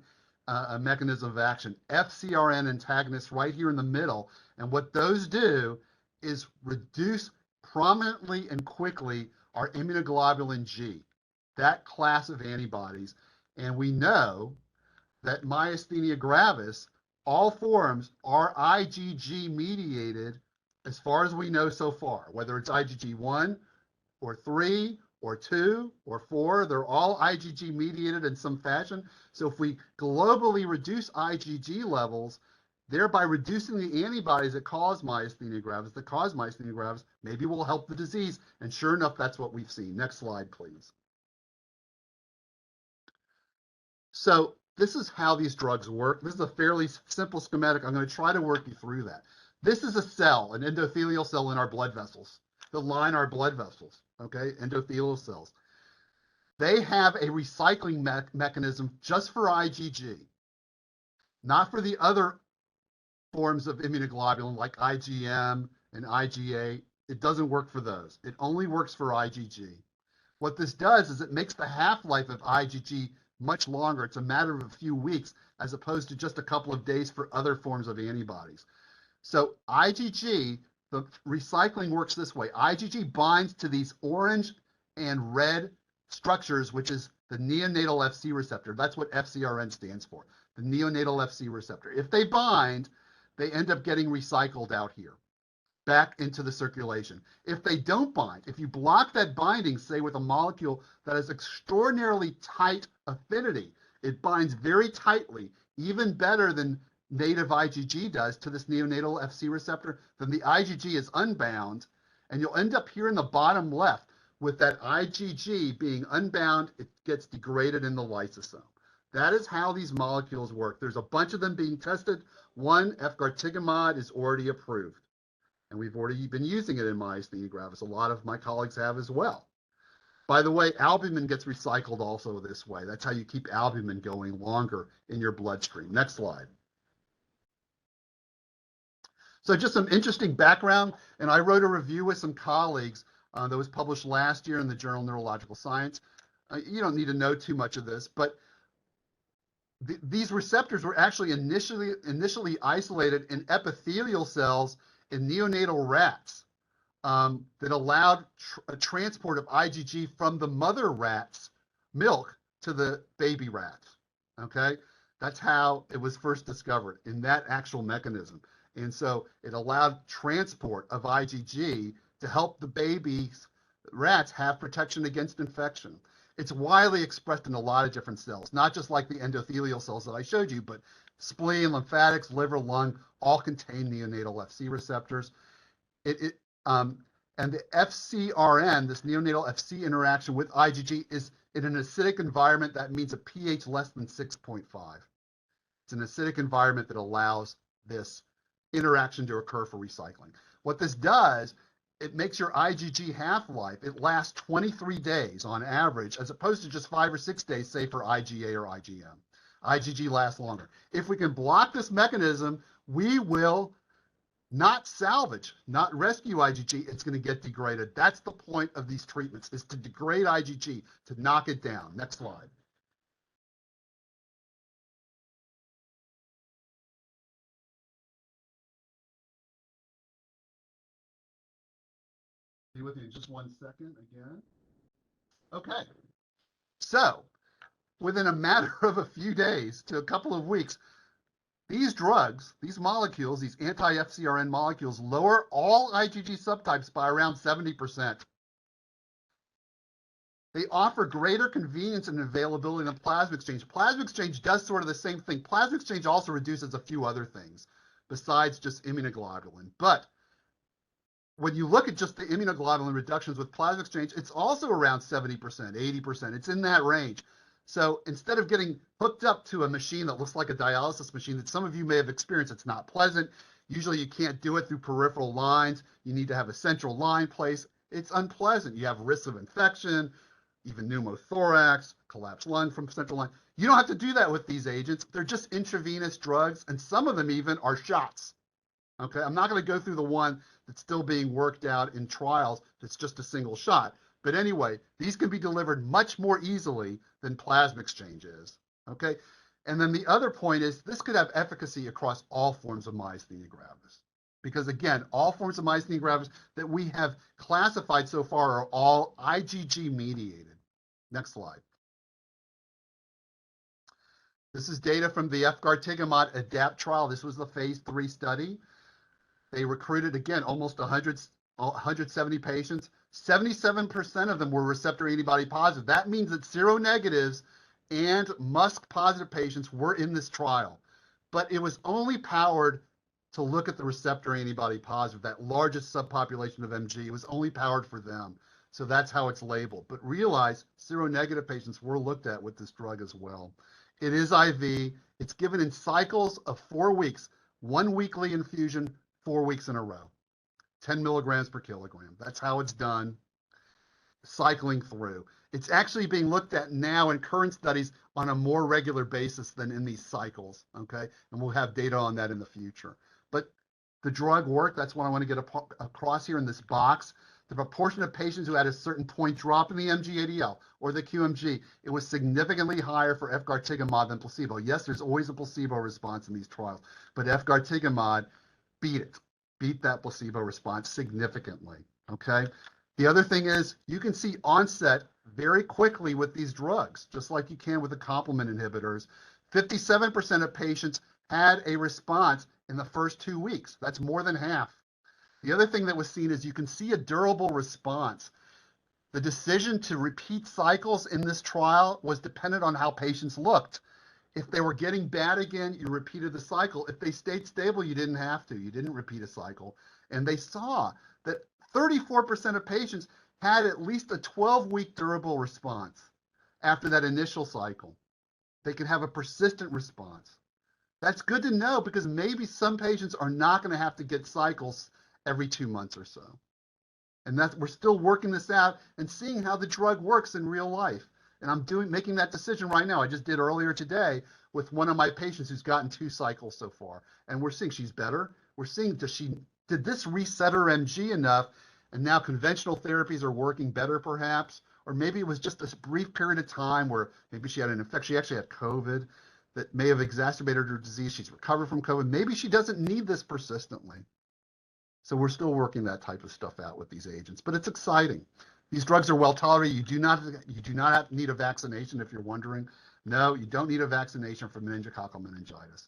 mechanism of action. FcRn antagonists right here in the middle. And what those do is reduce prominently and quickly our immunoglobulin G, that class of antibodies. And we know that myasthenia gravis, all forms are IgG mediated as far as we know so far, whether it's IgG1 or 3 or 2 or 4, they're all IgG mediated in some fashion. So if we globally reduce IgG levels, thereby reducing the antibodies that cause myasthenia gravis, maybe we'll help the disease. And sure enough, that's what we've seen. Next slide, please. So this is how these drugs work. This is a fairly simple schematic. I'm going to try to work you through that. This is a cell, an endothelial cell in our blood vessels that line our blood vessels, okay, endothelial cells. They have a recycling mechanism just for IgG, not for the other forms of immunoglobulin like IgM and IgA. It doesn't work for those. It only works for IgG. What this does is it makes the half-life of IgG much longer. It's a matter of a few weeks as opposed to just a couple of days for other forms of antibodies. So IgG, the recycling works this way. IgG binds to these orange and red structures, which is the neonatal Fc receptor. That's what FcRn stands for, the neonatal Fc receptor. If they bind, they end up getting recycled out here, back into the circulation. If they don't bind, if you block that binding, say with a molecule that has extraordinarily tight affinity, it binds very tightly, even better than native IgG does to this neonatal Fc receptor, then the IgG is unbound, and you'll end up here in the bottom left with that IgG being unbound. It gets degraded in the lysosome. That is how these molecules work. There's a bunch of them being tested. One, efgartigimod, is already approved, and we've already been using it in myasthenia gravis. A lot of my colleagues have as well. By the way, albumin gets recycled also this way. That's how you keep albumin going longer in your bloodstream. Next slide. So just some interesting background, and I wrote a review with some colleagues that was published last year in the Journal of Neurological Science. You don't need to know too much of this, but these receptors were actually initially isolated in epithelial cells in neonatal rats that allowed a transport of IgG from the mother rat's milk to the baby rats. Okay, that's how it was first discovered, in that actual mechanism. And so it allowed transport of IgG to help the babies, rats, have protection against infection. It's widely expressed in a lot of different cells, not just like the endothelial cells that I showed you, but spleen, lymphatics, liver, lung, all contain neonatal Fc receptors. And the FcRn, this neonatal Fc interaction with IgG, is in an acidic environment. That means a pH less than 6.5. It's an acidic environment that allows this interaction to occur for recycling. What this does, it makes your IgG half-life, it lasts 23 days on average, as opposed to just 5 or 6 days, say, for IgA or IgM. IgG lasts longer. If we can block this mechanism, we will not salvage, not rescue IgG. It's going to get degraded. That's the point of these treatments, is to degrade IgG, to knock it down. Next slide. Be with you just 1 second again. Okay. So within a matter of a few days to a couple of weeks, these drugs, these molecules, these anti-FcRn molecules, lower all IgG subtypes by around 70%. They offer greater convenience and availability than plasma exchange. Plasma exchange does sort of the same thing. Plasma exchange also reduces a few other things besides just immunoglobulin. But when you look at just the immunoglobulin reductions with plasma exchange, it's also around 70%, 80%. It's in that range. So instead of getting hooked up to a machine that looks like a dialysis machine that some of you may have experienced, it's not pleasant. Usually you can't do it through peripheral lines. You need to have a central line place. It's unpleasant. You have risks of infection, even pneumothorax, collapsed lung from central line. You don't have to do that with these agents. They're just intravenous drugs, and some of them even are shots. Okay, I'm not going to go through the one that's still being worked out in trials that's just a single shot. But anyway, these can be delivered much more easily than plasma exchange is. Okay, and then the other point is this could have efficacy across all forms of myasthenia gravis. Because again, all forms of myasthenia gravis that we have classified so far are all IgG mediated. Next slide. This is data from the efgartigimod ADAPT trial. This was the phase 3 study. They recruited, again, almost 170 patients. 77% of them were receptor antibody positive. That means that seronegatives and MuSK positive patients were in this trial. But it was only powered to look at the receptor antibody positive, that largest subpopulation of MG. It was only powered for them. So that's how it's labeled. But realize seronegative patients were looked at with this drug as well. It is IV. It's given in cycles of 4 weeks, 1 weekly infusion, 4 weeks in a row, 10 milligrams per kilogram. That's how it's done, cycling through. It's actually being looked at now in current studies on a more regular basis than in these cycles, okay? And we'll have data on that in the future. But the drug worked. That's what I want to get across here in this box. The proportion of patients who had a certain point drop in the MG-ADL or the QMG, it was significantly higher for efgartigimod than placebo. Yes, there's always a placebo response in these trials, but efgartigimod beat that placebo response significantly, okay? The other thing is you can see onset very quickly with these drugs, just like you can with the complement inhibitors. 57% of patients had a response in the first 2 weeks. That's more than half. The other thing that was seen is you can see a durable response. The decision to repeat cycles in this trial was dependent on how patients looked. If they were getting bad again, you repeated the cycle. If they stayed stable, you didn't have to. You didn't repeat a cycle. And they saw that 34% of patients had at least a 12-week durable response after that initial cycle. They can have a persistent response. That's good to know because maybe some patients are not going to have to get cycles every 2 months or so. And we're still working this out and seeing how the drug works in real life. And I'm making that decision right now. I just did earlier today with one of my patients who's gotten 2 cycles so far. And we're seeing she's better. We're seeing, did this reset her MG enough? And now conventional therapies are working better perhaps. Or maybe it was just a brief period of time where maybe she had an infection. She actually had COVID that may have exacerbated her disease. She's recovered from COVID. Maybe she doesn't need this persistently. So we're still working that type of stuff out with these agents, but it's exciting. These drugs are well tolerated. You do not need a vaccination if you're wondering. No, you don't need a vaccination for meningococcal meningitis.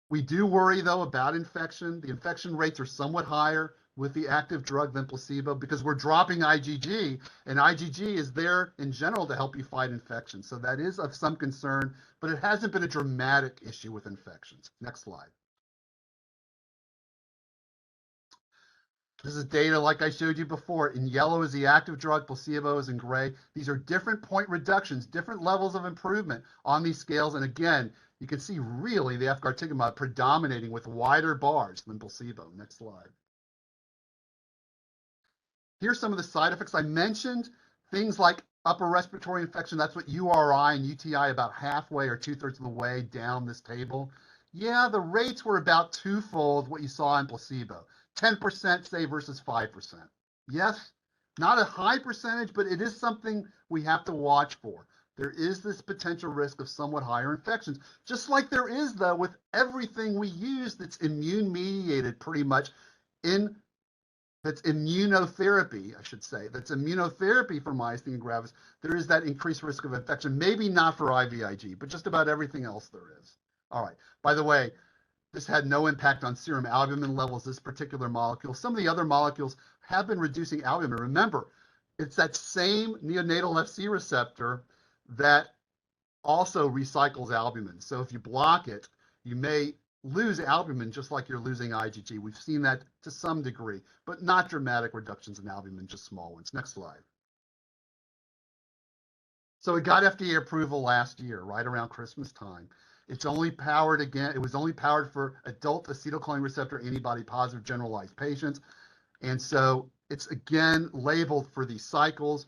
We do worry though about infection. The infection rates are somewhat higher with the active drug than placebo because we're dropping IgG, and IgG is there in general to help you fight infections. So that is of some concern, but it hasn't been a dramatic issue with infections. Next slide. This is data like I showed you before. In yellow is the active drug, placebo is in gray. These are different point reductions, different levels of improvement on these scales. And again, you can see really the efgartigimod predominating with wider bars than placebo. Next slide. Here's some of the side effects I mentioned. Things like upper respiratory infection, that's what URI and UTI about halfway or 2/3 of the way down this table. Yeah, the rates were about 2-fold what you saw in placebo. 10% say versus 5%. Yes, not a high percentage, but it is something we have to watch for. There is this potential risk of somewhat higher infections, just like there is though with everything we use that's immune mediated pretty much that's immunotherapy, I should say, that's immunotherapy for myasthenia gravis. There is that increased risk of infection, maybe not for IVIG, but just about everything else there is. All right, by the way, this had no impact on serum albumin levels, this particular molecule. Some of the other molecules have been reducing albumin. Remember, it's that same neonatal Fc receptor that also recycles albumin. So if you block it, you may lose albumin just like you're losing IgG. We've seen that to some degree, but not dramatic reductions in albumin, just small ones. Next slide. So it got FDA approval last year, right around Christmas time. It's only powered it was only powered for adult acetylcholine receptor antibody positive generalized patients. And so it's again labeled for these cycles.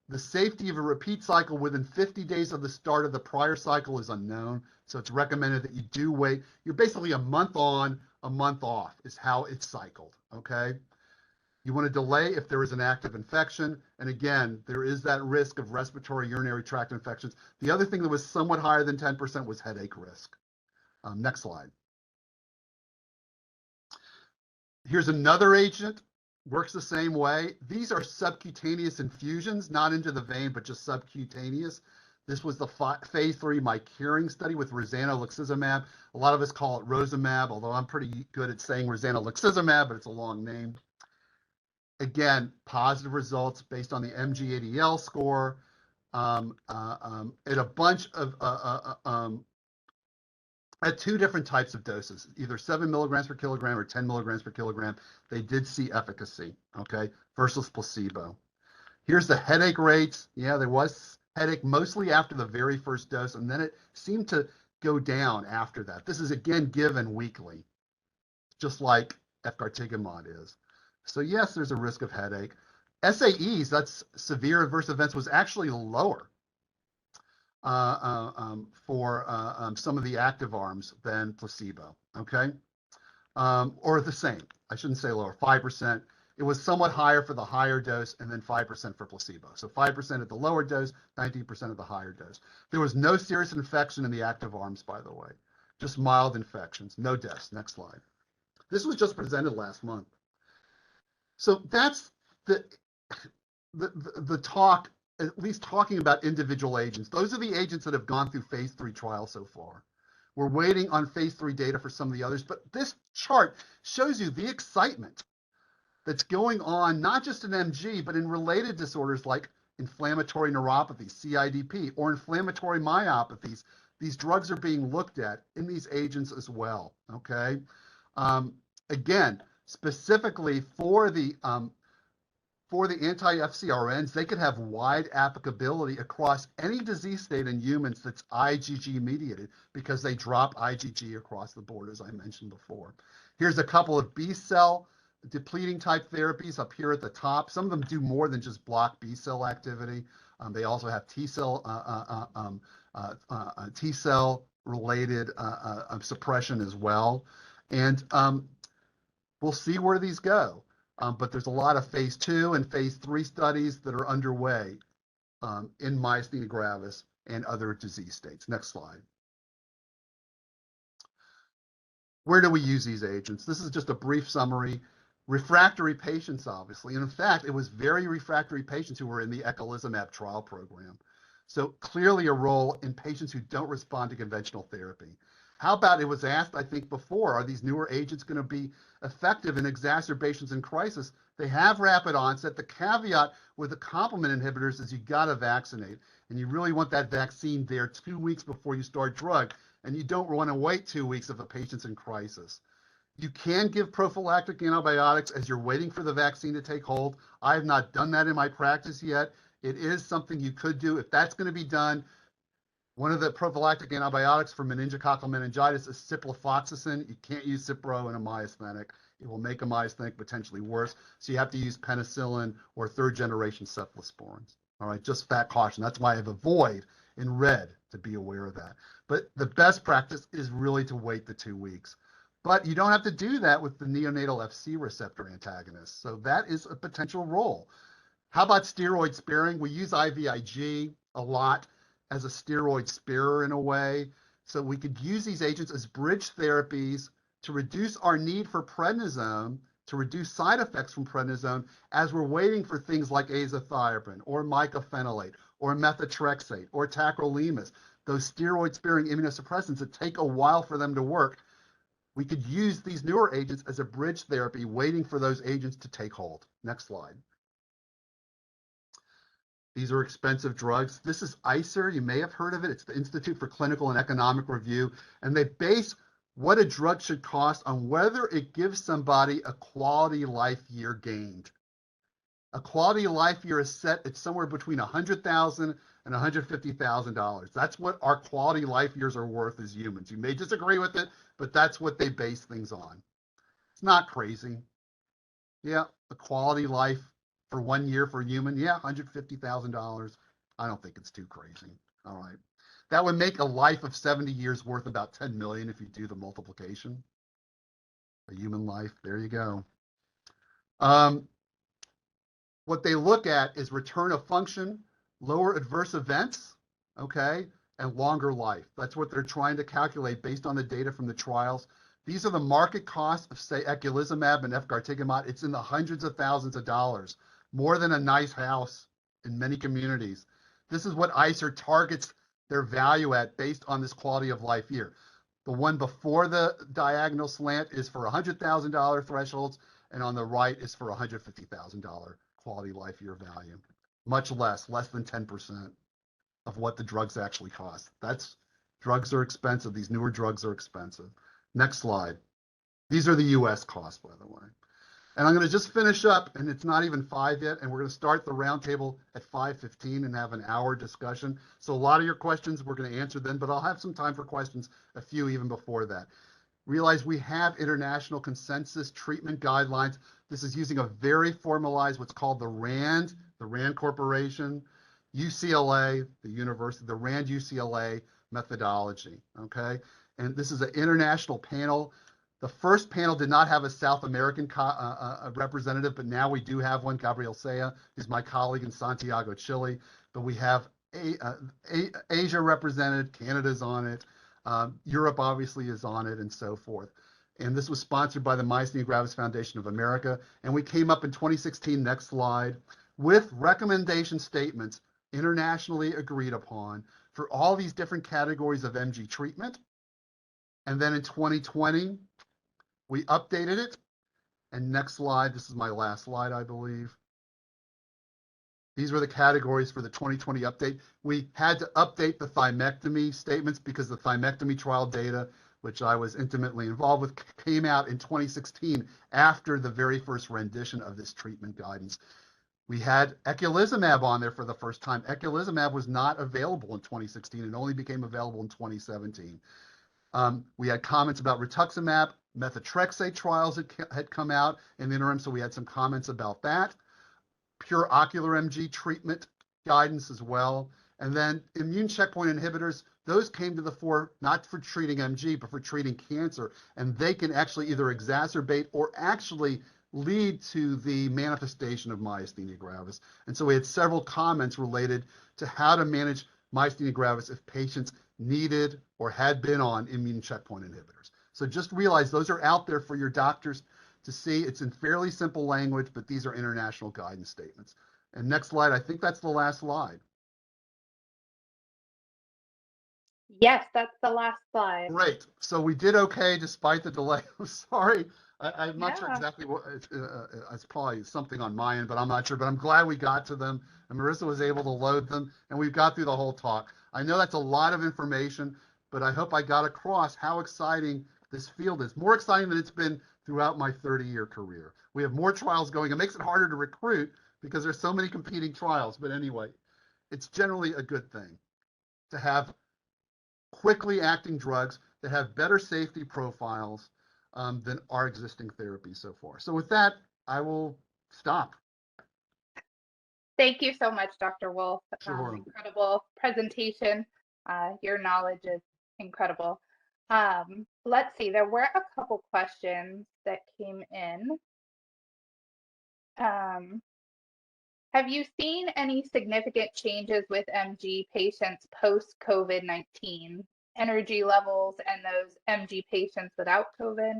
The safety of a repeat cycle within 50 days of the start of the prior cycle is unknown. So it's recommended that you do wait. You're basically a month on, a month off is how it's cycled, okay? You want to delay if there is an active infection. And again, there is that risk of respiratory urinary tract infections. The other thing that was somewhat higher than 10% was headache risk. Next slide. Here's another agent, works the same way. These are subcutaneous infusions, not into the vein, but just subcutaneous. This was the phase 3 my curing study with rozanolixizumab. A lot of us call it Rosamab, although I'm pretty good at saying rozanolixizumab, but it's a long name. Again, positive results based on the MG-ADL score, at a bunch of at 2 different types of doses, either 7 milligrams per kilogram or 10 milligrams per kilogram. They did see efficacy, okay, versus placebo. Here's the headache rates. Yeah, there was headache mostly after the very first dose, and then it seemed to go down after that. This is, again, given weekly, just like efgartigimod is. So yes, there's a risk of headache. SAEs, that's severe adverse events, was actually lower for some of the active arms than placebo, okay? Or the same, I shouldn't say lower, 5%. It was somewhat higher for the higher dose and then 5% for placebo. So 5% at the lower dose, 19% at the higher dose. There was no serious infection in the active arms, by the way, just mild infections, no deaths. Next slide. This was just presented last month. So that's the talk, at least talking about individual agents. Those are the agents that have gone through phase 3 trials so far. We're waiting on phase 3 data for some of the others, but this chart shows you the excitement that's going on, not just in MG, but in related disorders like inflammatory neuropathy, CIDP, or inflammatory myopathies. These drugs are being looked at in these agents as well, okay? Again, specifically for the anti-FcRns, they could have wide applicability across any disease state in humans that's IgG mediated because they drop IgG across the board, as I mentioned before. Here's a couple of B cell depleting type therapies up here at the top. Some of them do more than just block B cell activity. They also have T cell related suppression as well. And we'll see where these go. But there's a lot of phase 2 and phase 3 studies that are underway in myasthenia gravis and other disease states. Next slide. Where do we use these agents? This is just a brief summary. Refractory patients, obviously. And in fact, it was very refractory patients who were in the eculizumab trial program. So clearly a role in patients who don't respond to conventional therapy. How about, it was asked, I think, before, are these newer agents going to be effective in exacerbations and crisis? They have rapid onset. The caveat with the complement inhibitors is you got to vaccinate. And you really want that vaccine there 2 weeks before you start drug. And you don't want to wait 2 weeks if a patient's in crisis. You can give prophylactic antibiotics as you're waiting for the vaccine to take hold. I have not done that in my practice yet. It is something you could do. If that's going to be done, one of the prophylactic antibiotics for meningococcal meningitis is ciprofloxacin. You can't use Cipro in a myasthenic. It will make a myasthenic potentially worse. So you have to use penicillin or 3rd generation cephalosporins. All right, just that caution. That's why I have a void in red to be aware of that. But the best practice is really to wait the 2 weeks. But you don't have to do that with the neonatal FC receptor antagonists. So that is a potential role. How about steroid sparing? We use IVIG a lot as a steroid sparer in a way. So we could use these agents as bridge therapies to reduce our need for prednisone, to reduce side effects from prednisone as we're waiting for things like azathioprine or mycophenolate or methotrexate or tacrolimus, those steroid-sparing immunosuppressants that take a while for them to work. We could use these newer agents as a bridge therapy, waiting for those agents to take hold. Next slide. These are expensive drugs. This is ICER. You may have heard of it. It's the Institute for Clinical and Economic Review. And they base what a drug should cost on whether it gives somebody a quality life year gained. A quality life year is set at somewhere between $100,000 and $150,000. That's what our quality life years are worth as humans. You may disagree with it, but that's what they base things on. It's not crazy. Yeah, a quality life for 1 year for a human, yeah, $150,000. I don't think it's too crazy. All right. That would make a life of 70 years worth about 10 million if you do the multiplication. a human life. There you go. Um, what they look at is return of function, lower adverse events, okay, and longer life. That's what they're trying to calculate based on the data from the trials. These are the market costs of, say, eculizumab and efgartigimod. It's in the hundreds of thousands of dollars, more than a nice house in many communities. This is what ICER targets their value at based on this quality of life year. The one before the diagonal slant is for $100,000 thresholds, and on the right is for $150,000 quality life year value. Much less than 10% of what the drugs actually cost. Drugs are expensive. These newer drugs are expensive. Next slide. These are the US costs, by the way. And I'm going to just finish up, and it's not even 5 yet, and we're going to start the roundtable at 5:15 and have an hour discussion. So a lot of your questions we're going to answer then, but I'll have some time for questions, a few even before that. Realize we have international consensus treatment guidelines. This is using a very formalized, what's called the RAND Corporation, UCLA, the RAND UCLA methodology, okay? And this is an international panel. The first panel did not have a South American representative, but now we do have one, Gabriel Sea, who's my colleague in Santiago, Chile. But we have Asia represented, Canada's on it, Europe obviously is on it, and so forth. And this was sponsored by the Myasthenia Gravis Foundation of America. And we came up in 2016, next slide, with recommendation statements internationally agreed upon for all these different categories of MG treatment. And then in 2020, we updated it. And next slide, this is my last slide, I believe. These were the categories for the 2020 update. We had to update the thymectomy statements because the thymectomy trial data, which I was intimately involved with, came out in 2016 after the very first rendition of this treatment guidance. We had eculizumab on there for the first time. Eculizumab was not available in 2016 and only became available in 2017. We had comments about rituximab, methotrexate trials had come out in the interim, so we had some comments about that. Pure ocular MG treatment guidance as well. And then immune checkpoint inhibitors, those came to the fore not for treating MG, but for treating cancer. And they can actually either exacerbate or actually lead to the manifestation of myasthenia gravis. And so we had several comments related to how to manage myasthenia gravis if patients needed or had been on immune checkpoint inhibitors. So just realize those are out there for your doctors to see. It's in fairly simple language, but these are international guidance statements. And next slide, I think that's the last slide. Yes, that's the last slide. Great. So we did okay despite the delay. I'm sorry. I'm not sure exactly what, it's probably something on my end, but I'm not sure. But I'm glad we got to them, and Marissa was able to load them, and we've got through the whole talk. I know that's a lot of information, but I hope I got across how exciting this field is. More exciting than it's been throughout my 30-year career. We have more trials going. It makes it harder to recruit because there's so many competing trials. But anyway, it's generally a good thing to have quickly acting drugs that have better safety profiles than our existing therapies so far. So with that, I will stop. Thank you so much, Dr. Wolfe. Sure. Incredible presentation. Your knowledge is incredible. Let's see, there were a couple questions that came in. Have you seen any significant changes with MG patients post-COVID-19, energy levels, and those MG patients without COVID?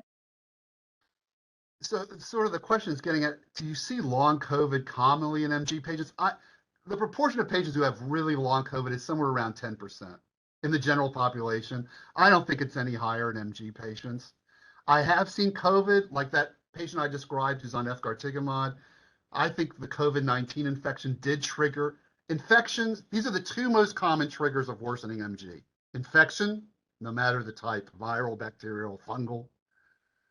So sort of the question is getting at, do you see long COVID commonly in MG patients? The proportion of patients who have really long COVID is somewhere around 10% in the general population. I don't think it's any higher in MG patients. I have seen COVID, like that patient I described who's on efgartigimod. I think the COVID-19 infection did trigger infections. These are the two most common triggers of worsening MG. Infection, no matter the type, viral, bacterial, fungal,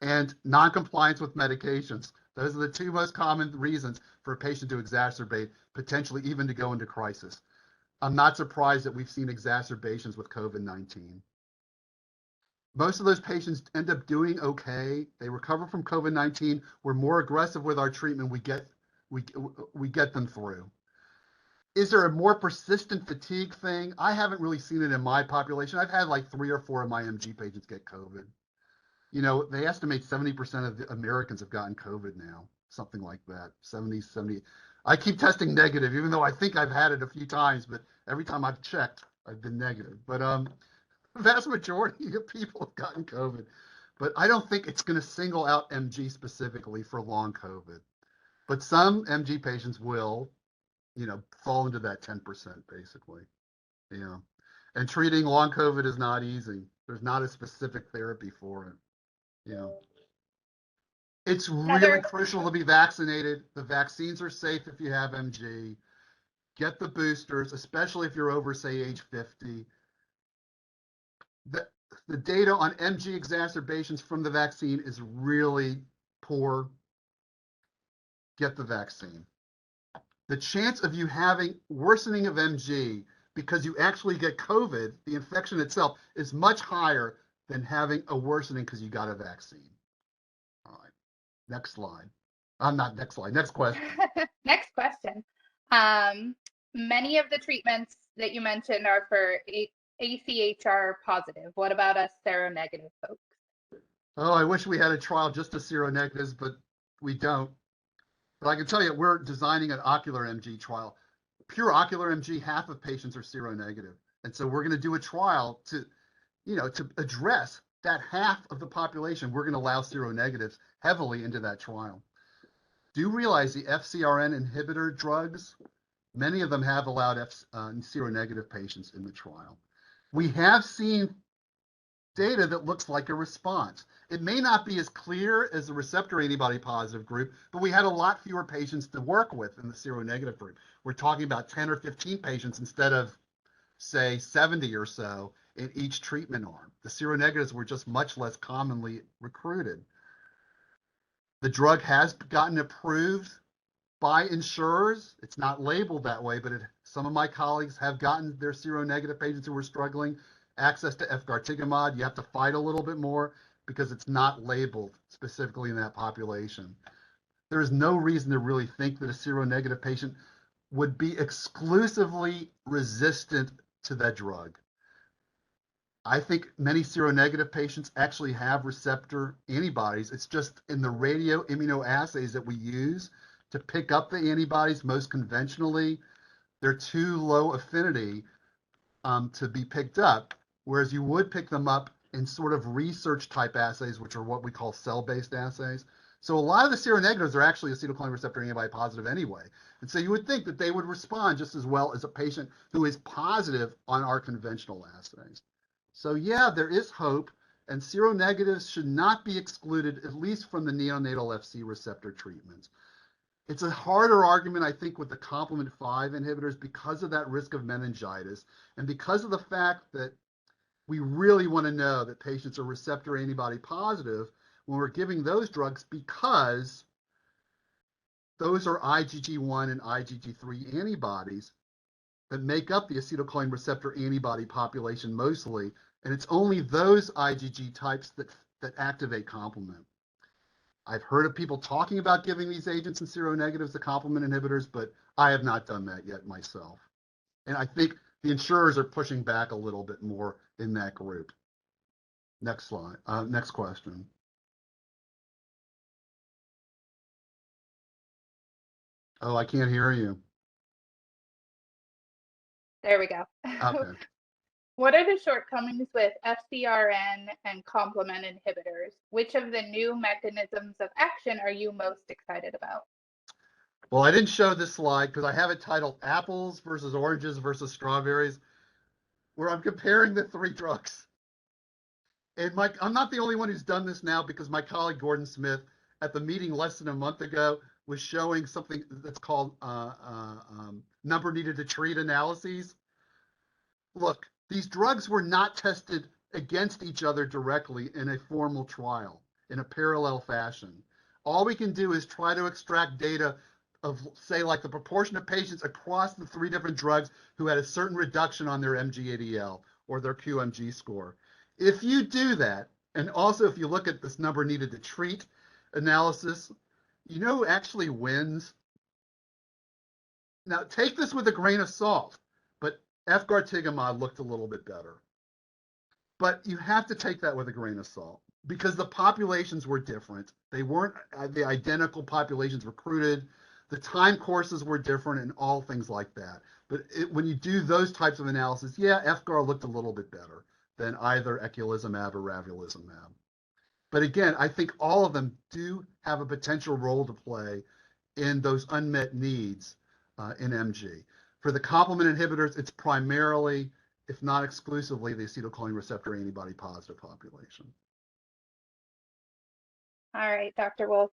and noncompliance with medications. Those are the two most common reasons for a patient to exacerbate, potentially even to go into crisis. I'm not surprised that we've seen exacerbations with COVID-19. Most of those patients end up doing okay. They recover from COVID-19. We're more aggressive with our treatment. We get them through. Is there a more persistent fatigue thing? I haven't really seen it in my population. I've had like 3 or 4 of my MG patients get COVID. You know, they estimate 70% of the Americans have gotten COVID now, something like that. 70. I keep testing negative, even though I think I've had it a few times, but every time I've checked, I've been negative. But the vast majority of people have gotten COVID. But I don't think it's going to single out MG specifically for long COVID. But some MG patients will, fall into that 10% basically. Yeah. And treating long COVID is not easy. There's not a specific therapy for it. Yeah. It's really Another, crucial to be vaccinated. The vaccines are safe if you have MG. Get the boosters, especially if you're over, say, age 50. The, the data on MG exacerbations from the vaccine is really poor. Get the vaccine. The chance of you having worsening of MG because you actually get COVID, the infection itself, is much higher than having a worsening because you got a vaccine. All right, next slide. Not next slide, next question. next question. Many of the treatments that you mentioned are for AChR positive. What about us seronegative folks? Oh, I wish we had a trial just to seronegatives, but we don't. But I can tell you, we're designing an ocular MG trial. Pure ocular MG, half of patients are seronegative. And so we're going to do a trial to address that half of the population. We're going to allow seronegatives heavily into that trial. Do you realize the FcRn inhibitor drugs, many of them have allowed seronegative patients in the trial. We have seen data that looks like a response. It may not be as clear as the receptor antibody positive group, but we had a lot fewer patients to work with in the seronegative group. We're talking about 10 or 15 patients instead of, say, 70 or so in each treatment arm. The seronegatives were just much less commonly recruited. The drug has gotten approved by insurers. It's not labeled that way, but some of my colleagues have gotten their seronegative patients who were struggling access to efgartigimod. You have to fight a little bit more because it's not labeled specifically in that population. There is no reason to really think that a seronegative patient would be exclusively resistant to that drug. I think many seronegative patients actually have receptor antibodies. It's just in the radioimmunoassays that we use to pick up the antibodies most conventionally, they're too low affinity to be picked up, whereas you would pick them up in sort of research type assays, which are what we call cell-based assays. So a lot of the seronegatives are actually acetylcholine receptor antibody positive anyway. And so you would think that they would respond just as well as a patient who is positive on our conventional assays. So yeah, there is hope, and seronegatives should not be excluded, at least from the neonatal Fc receptor treatments. It's a harder argument, I think, with the complement 5 inhibitors because of that risk of meningitis and because of the fact that we really want to know that patients are receptor antibody positive when we're giving those drugs because those are IgG1 and IgG3 antibodies that make up the acetylcholine receptor antibody population mostly, and it's only those IgG types that activate complement. I've heard of people talking about giving these agents and seronegatives the complement inhibitors, but I have not done that yet myself. And I think the insurers are pushing back a little bit more in that group. Next slide. Next question. Oh, I can't hear you. There we go. Okay. What are the shortcomings with FcRn and complement inhibitors? Which of the new mechanisms of action are you most excited about? Well, I didn't show this slide because I have it titled Apples versus Oranges versus Strawberries, where I'm comparing the three drugs. And I'm not the only one who's done this now because my colleague Gordon Smith at the meeting less than a month ago was showing something that's called number needed to treat analyses. Look, these drugs were not tested against each other directly in a formal trial in a parallel fashion. All we can do is try to extract data of, say, like the proportion of patients across the three different drugs who had a certain reduction on their MG-ADL or their QMG score. If you do that, and also if you look at this number needed to treat analysis, you know who actually wins? Now, take this with a grain of salt, but efgartigimod looked a little bit better. But you have to take that with a grain of salt. because the populations were different. They weren't the identical populations recruited. The time courses were different and all things like that. But when you do those types of analysis, yeah, FGAR looked a little bit better than either eculizumab or ravulizumab. But again, I think all of them do have a potential role to play in those unmet needs in MG. For the complement inhibitors, it's primarily, if not exclusively, the acetylcholine receptor antibody positive population. All right, Dr. Wolfe.